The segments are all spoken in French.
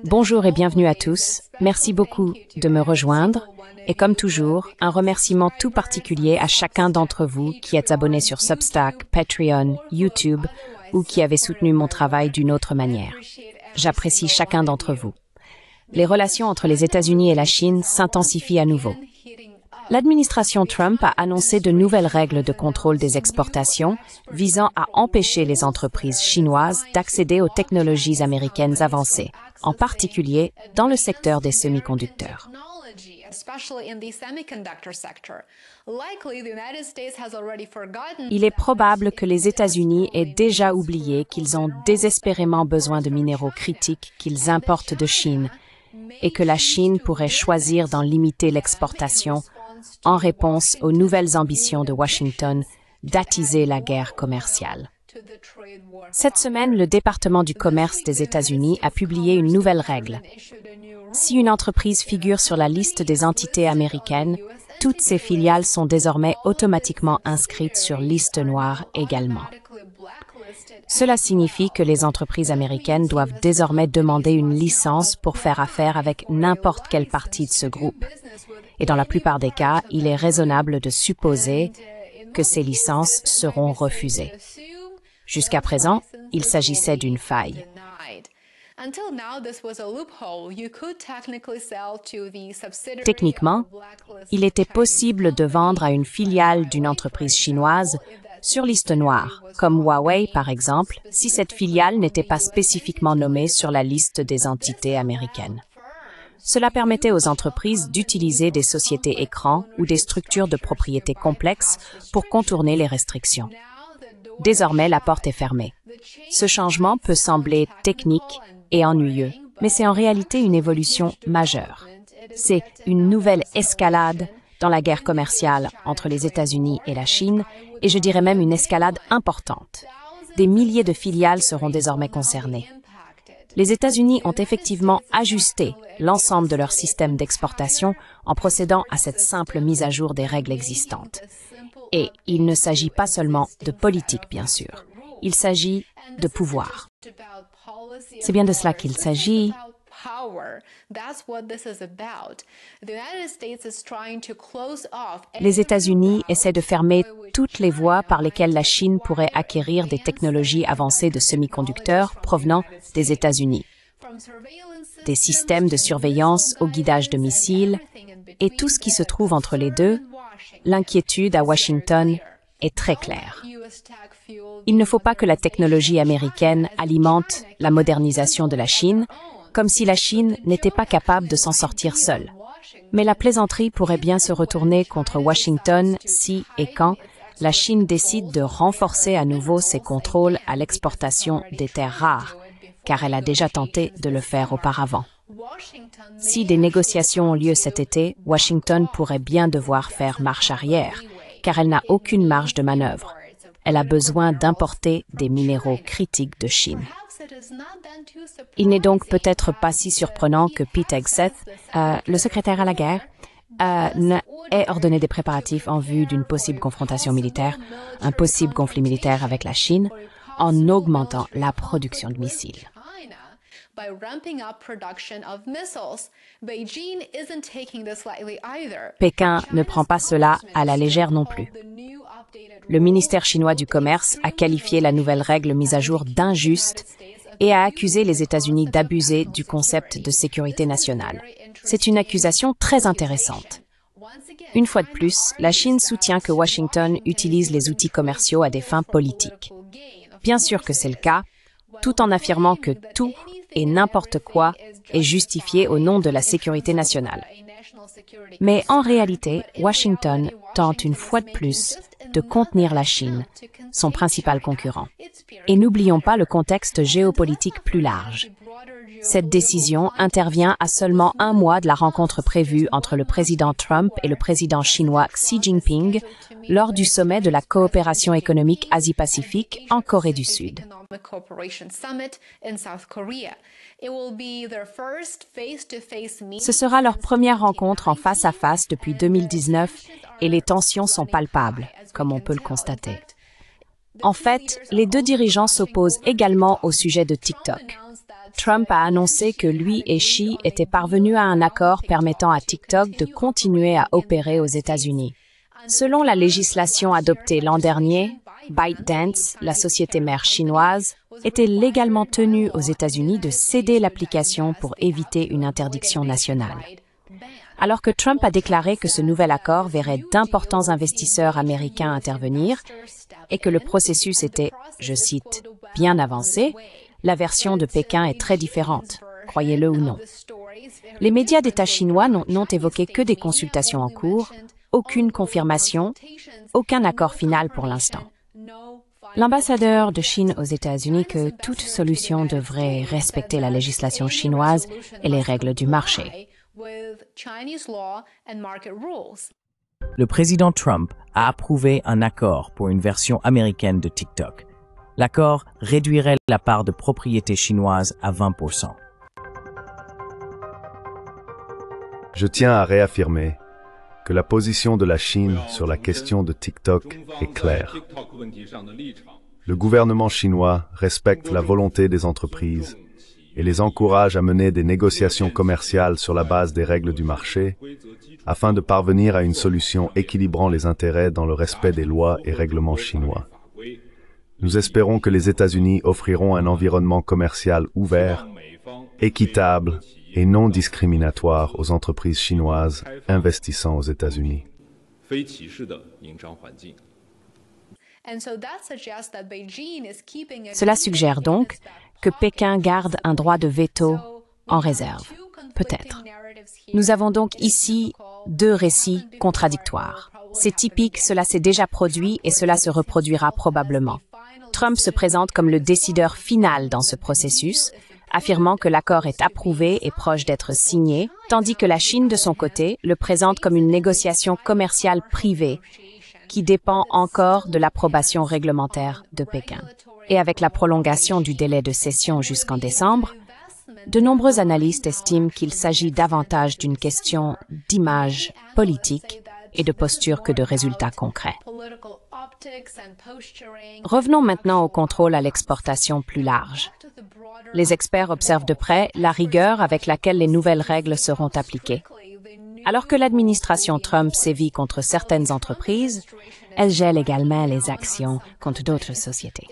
Bonjour et bienvenue à tous. Merci beaucoup de me rejoindre. Et comme toujours, un remerciement tout particulier à chacun d'entre vous qui êtes abonné sur Substack, Patreon, YouTube ou qui avez soutenu mon travail d'une autre manière. J'apprécie chacun d'entre vous. Les relations entre les États-Unis et la Chine s'intensifient à nouveau. L'administration Trump a annoncé de nouvelles règles de contrôle des exportations visant à empêcher les entreprises chinoises d'accéder aux technologies américaines avancées, en particulier dans le secteur des semi-conducteurs. Il est probable que les États-Unis aient déjà oublié qu'ils ont désespérément besoin de minéraux critiques qu'ils importent de Chine et que la Chine pourrait choisir d'en limiter l'exportation en réponse aux nouvelles ambitions de Washington d'attiser la guerre commerciale. Cette semaine, le département du commerce des États-Unis a publié une nouvelle règle. Si une entreprise figure sur la liste des entités américaines, toutes ses filiales sont désormais automatiquement inscrites sur liste noire également. Cela signifie que les entreprises américaines doivent désormais demander une licence pour faire affaire avec n'importe quelle partie de ce groupe. Et dans la plupart des cas, il est raisonnable de supposer que ces licences seront refusées. Jusqu'à présent, il s'agissait d'une faille. Techniquement, il était possible de vendre à une filiale d'une entreprise chinoise sur liste noire, comme Huawei par exemple, si cette filiale n'était pas spécifiquement nommée sur la liste des entités américaines. Cela permettait aux entreprises d'utiliser des sociétés écrans ou des structures de propriété complexes pour contourner les restrictions. Désormais, la porte est fermée. Ce changement peut sembler technique et ennuyeux, mais c'est en réalité une évolution majeure. C'est une nouvelle escalade dans la guerre commerciale entre les États-Unis et la Chine, et je dirais même une escalade importante. Des milliers de filiales seront désormais concernées. Les États-Unis ont effectivement ajusté l'ensemble de leur système d'exportation en procédant à cette simple mise à jour des règles existantes. Et il ne s'agit pas seulement de politique, bien sûr. Il s'agit de pouvoir. C'est bien de cela qu'il s'agit. Les États-Unis essaient de fermer toutes les voies par lesquelles la Chine pourrait acquérir des technologies avancées de semi-conducteurs provenant des États-Unis. Des systèmes de surveillance au guidage de missiles et tout ce qui se trouve entre les deux, l'inquiétude à Washington est très claire. Il ne faut pas que la technologie américaine alimente la modernisation de la Chine, comme si la Chine n'était pas capable de s'en sortir seule. Mais la plaisanterie pourrait bien se retourner contre Washington si et quand la Chine décide de renforcer à nouveau ses contrôles à l'exportation des terres rares, car elle a déjà tenté de le faire auparavant. Si des négociations ont lieu cet été, Washington pourrait bien devoir faire marche arrière, car elle n'a aucune marge de manœuvre. Elle a besoin d'importer des minéraux critiques de Chine. Il n'est donc peut-être pas si surprenant que Pete Hegseth, le secrétaire à la guerre, ait ordonné des préparatifs en vue d'une possible confrontation militaire, un possible conflit militaire avec la Chine, en augmentant la production de missiles. Pékin ne prend pas cela à la légère non plus. Le ministère chinois du Commerce a qualifié la nouvelle règle mise à jour d'injuste et a accusé les États-Unis d'abuser du concept de sécurité nationale. C'est une accusation très intéressante. Une fois de plus, la Chine soutient que Washington utilise les outils commerciaux à des fins politiques. Bien sûr que c'est le cas, tout en affirmant que tout et n'importe quoi est justifié au nom de la sécurité nationale. Mais en réalité, Washington tente une fois de plus de contenir la Chine, son principal concurrent. Et n'oublions pas le contexte géopolitique plus large. Cette décision intervient à seulement un mois de la rencontre prévue entre le président Trump et le président chinois Xi Jinping lors du sommet de la coopération économique Asie-Pacifique en Corée du Sud. Ce sera leur première rencontre en face à face depuis 2019 et les tensions sont palpables, comme on peut le constater. En fait, les deux dirigeants s'opposent également au sujet de TikTok. Trump a annoncé que lui et Xi étaient parvenus à un accord permettant à TikTok de continuer à opérer aux États-Unis. Selon la législation adoptée l'an dernier, ByteDance, la société mère chinoise, était légalement tenue aux États-Unis de céder l'application pour éviter une interdiction nationale. Alors que Trump a déclaré que ce nouvel accord verrait d'importants investisseurs américains intervenir et que le processus était, je cite, « bien avancé », la version de Pékin est très différente, croyez-le ou non. Les médias d'État chinois n'ont évoqué que des consultations en cours, aucune confirmation, aucun accord final pour l'instant. L'ambassadeur de Chine aux États-Unis que toute solution devrait respecter la législation chinoise et les règles du marché. Le président Trump a approuvé un accord pour une version américaine de TikTok. L'accord réduirait la part de propriété chinoise à 20%. Je tiens à réaffirmer que la position de la Chine sur la question de TikTok est claire. Le gouvernement chinois respecte la volonté des entreprises et les encourage à mener des négociations commerciales sur la base des règles du marché afin de parvenir à une solution équilibrant les intérêts dans le respect des lois et règlements chinois. Nous espérons que les États-Unis offriront un environnement commercial ouvert, équitable et non discriminatoire aux entreprises chinoises investissant aux États-Unis. Cela suggère donc que Pékin garde un droit de veto en réserve, peut-être. Nous avons donc ici deux récits contradictoires. C'est typique, cela s'est déjà produit et cela se reproduira probablement. Trump se présente comme le décideur final dans ce processus, affirmant que l'accord est approuvé et proche d'être signé, tandis que la Chine, de son côté, le présente comme une négociation commerciale privée qui dépend encore de l'approbation réglementaire de Pékin. Et avec la prolongation du délai de cession jusqu'en décembre, de nombreux analystes estiment qu'il s'agit davantage d'une question d'image politique et de posture que de résultats concrets. Revenons maintenant au contrôle à l'exportation plus large. Les experts observent de près la rigueur avec laquelle les nouvelles règles seront appliquées. Alors que l'administration Trump sévit contre certaines entreprises, elle gèle également les actions contre d'autres sociétés.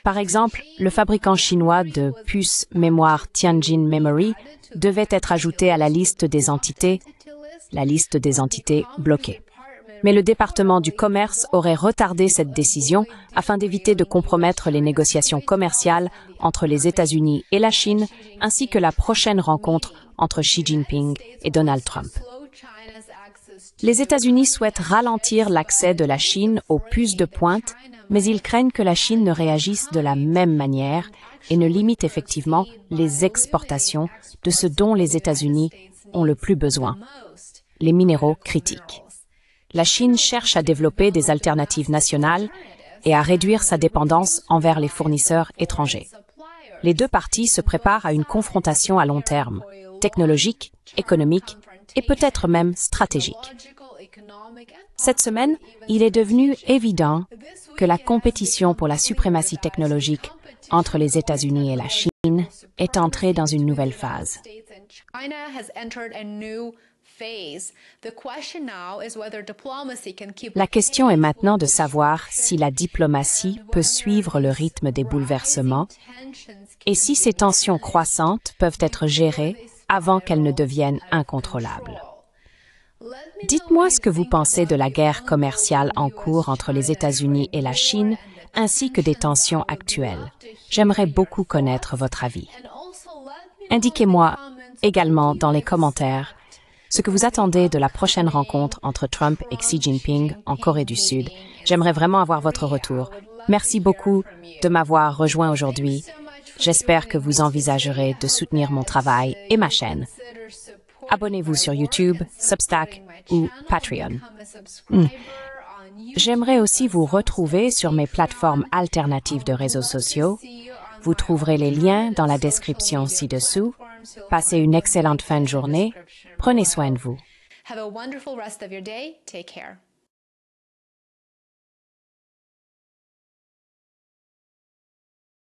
Par exemple, le fabricant chinois de puces mémoire Tianjin Memory devait être ajouté à la liste des entités bloquées. Mais le département du commerce aurait retardé cette décision afin d'éviter de compromettre les négociations commerciales entre les États-Unis et la Chine, ainsi que la prochaine rencontre entre Xi Jinping et Donald Trump. Les États-Unis souhaitent ralentir l'accès de la Chine aux puces de pointe, mais ils craignent que la Chine ne réagisse de la même manière et ne limite effectivement les exportations de ce dont les États-Unis ont le plus besoin, les minéraux critiques. La Chine cherche à développer des alternatives nationales et à réduire sa dépendance envers les fournisseurs étrangers. Les deux parties se préparent à une confrontation à long terme, technologique, économique et peut-être même stratégique. Cette semaine, il est devenu évident que la compétition pour la suprématie technologique entre les États-Unis et la Chine est entrée dans une nouvelle phase. La question est maintenant de savoir si la diplomatie peut suivre le rythme des bouleversements et si ces tensions croissantes peuvent être gérées avant qu'elles ne deviennent incontrôlables. Dites-moi ce que vous pensez de la guerre commerciale en cours entre les États-Unis et la Chine, ainsi que des tensions actuelles. J'aimerais beaucoup connaître votre avis. Indiquez-moi également dans les commentaires ce que vous attendez de la prochaine rencontre entre Trump et Xi Jinping en Corée du Sud. J'aimerais vraiment avoir votre retour. Merci beaucoup de m'avoir rejoint aujourd'hui. J'espère que vous envisagerez de soutenir mon travail et ma chaîne. Abonnez-vous sur YouTube, Substack ou Patreon. J'aimerais aussi vous retrouver sur mes plateformes alternatives de réseaux sociaux. Vous trouverez les liens dans la description ci-dessous. Passez une excellente fin de journée. Prenez soin de vous. Have a wonderful rest of your day. Take care.